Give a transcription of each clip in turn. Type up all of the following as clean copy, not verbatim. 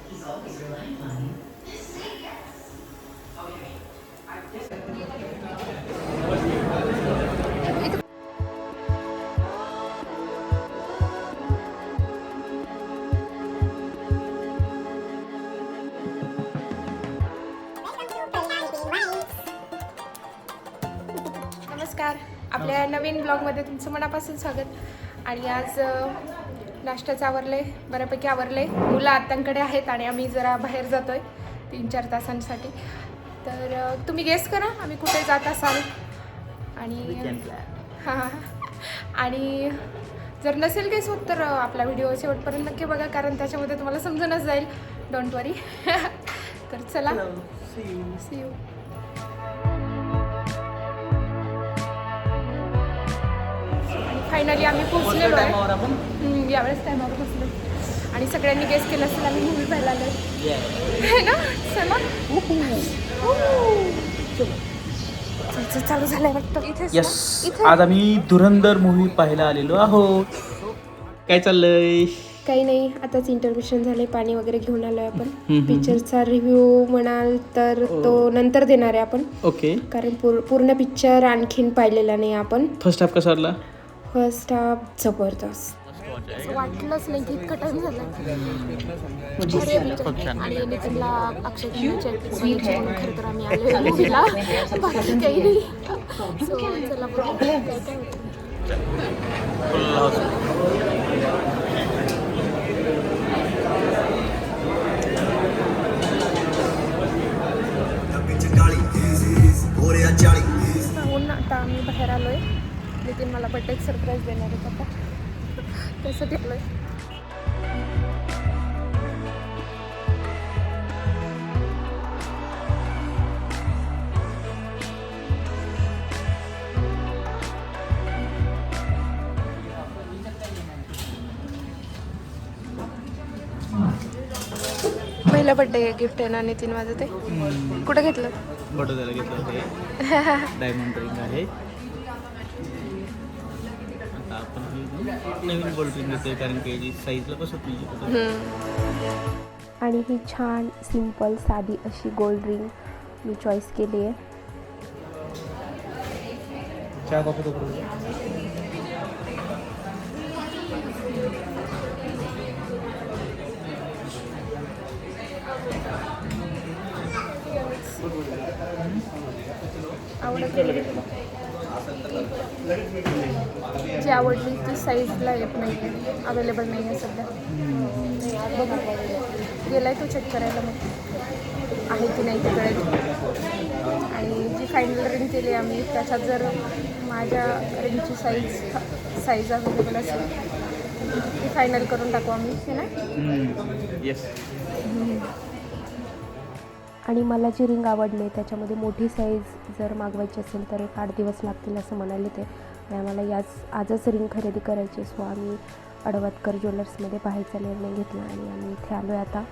नमस्कार, आपल्या नवीन ब्लॉगमध्ये तुमचं मनापासून स्वागत. आणि आज नाश्त्याचं आवरले, बऱ्यापैकी आवरले. मुलं आत्यांकडे आहेत आणि आम्ही जरा बाहेर जातोय 3-4 तासांसाठी. तर तुम्ही गेस करा आम्ही कुठे जात असाल. आणि हां, आणि जर नसेल गेस होत तर आपला व्हिडिओ शेवटपर्यंत नक्की बघा, कारण त्याच्यामध्ये तुम्हाला समजूनच जाईल. डोंट वरी. तर चला, सी यू. फायनली आम्ही पोहोचलेलो आहे. यावेळेस टायमावर पोहोचलो आणि सगळ्यांनी गेस केलं असेल आम्ही मूवी पाहायला आलो आहे ना. चला, चालू झालंय वाटतं इथे. आज आम्ही धुरंधर मूवी पाहायला आलेलो आहोत. काय चाललंय? काही नाही, आताच इंटरव्ह्यूशन झालंय, पाणी वगैरे घेऊन आलोय आपण. पिक्चरचा रिव्ह्यू म्हणाल तर तो नंतर देणार आहे आपण. ओके. कारण पूर्ण पिक्चर आणखीन पाहिलेला नाही आपण. फर्स्ट हाफ कसा वाटला? फर्स्ट हाफ जबरदस्त. वाटलंच नाही की इतका टाइम झाला. आणि नितीनला अक्षय खरं तर आम्ही आलो मूवीला, बाकी काही नाही. सो चला बघू काय काय होतं. आता आम्ही बाहेर आलोय. नितीन मला बर्थडे सरप्राईज देणार आहे आता, त्यासाठी आलोय. पहिला बर्थडे गिफ्ट आहे ना नितीन माझं. ते कुठं घेतलं? बडोद्याला घेतलं आहे. डायमंड रिंग आहे. आता आपण नवीन गोल्ड रिंग घेतोय कारण की याची साईजला बसत नाही. आणि ही छान सिंपल साधी अशी गोल्ड रिंग मी चॉईस केली आहे. चहा कॉफी तो जी आवडली ती साईजला येत नाही आहे, अवेलेबल नाही आहे सध्या. बघू, गेलाय तो चेक करायला, मग आहे की नाही ते कळेल. आणि जी फायनल रिंग केली आम्ही त्याच्यात जर माझ्या रिंगची साईज अवेलेबल असेल ती फायनल करून टाकू आम्ही, हे ना. येस. आणि मला जी रिंग आवडली त्याच्यामध्ये मोठी साईज जर मागवायची असेल तर 8 दिवस लागतील असं म्हणाले ते. आणि आम्हाला आजच रिंग खरेदी करायची. सो आम्ही अडवतकर ज्वेलर्समध्ये पाहायचा निर्णय घेतला आणि आम्ही इथे आलो आहे आता.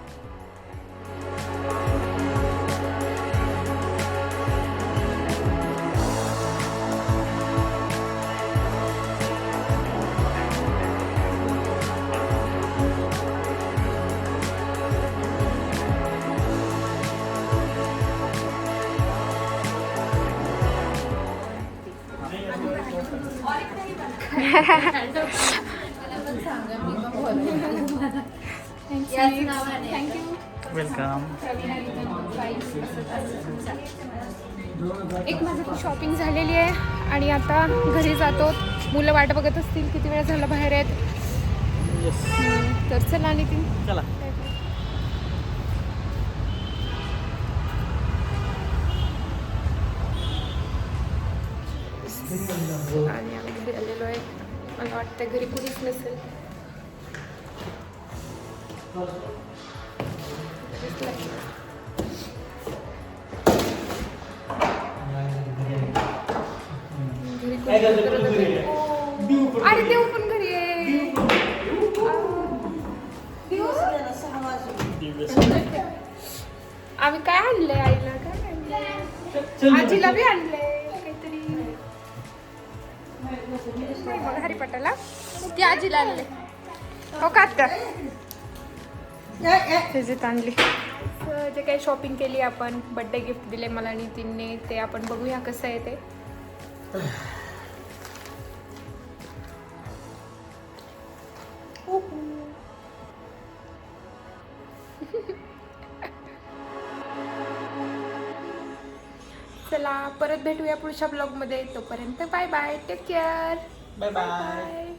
वेलकम. एक माझी शॉपिंग झालेली आहे आणि आता घरी जातो. मुलं वाट बघत असतील, किती वेळ झाला बाहेर आहेत. तर चला नितीन, चला. आणि आम्ही घरी आलेलो आहे. मला वाटतं घरी कुणीच नसेल. अरे देऊ पण घरी आहे. आम्ही काय आणलंय आईला, काय आणलंय आजीला बी आणलंय काहीतरी. हरिपटाला ती आजीला आणले. हो का आता त्याच्यात आणली. जे काही शॉपिंग केली आपण, बड्डे गिफ्ट दिले मला नितीनने, ते आपण बघूया कसं आहे ते. चला परत भेटूया पुढच्या ब्लॉगमध्ये. तोपर्यंत bye bye, take care, bye bye. Bye.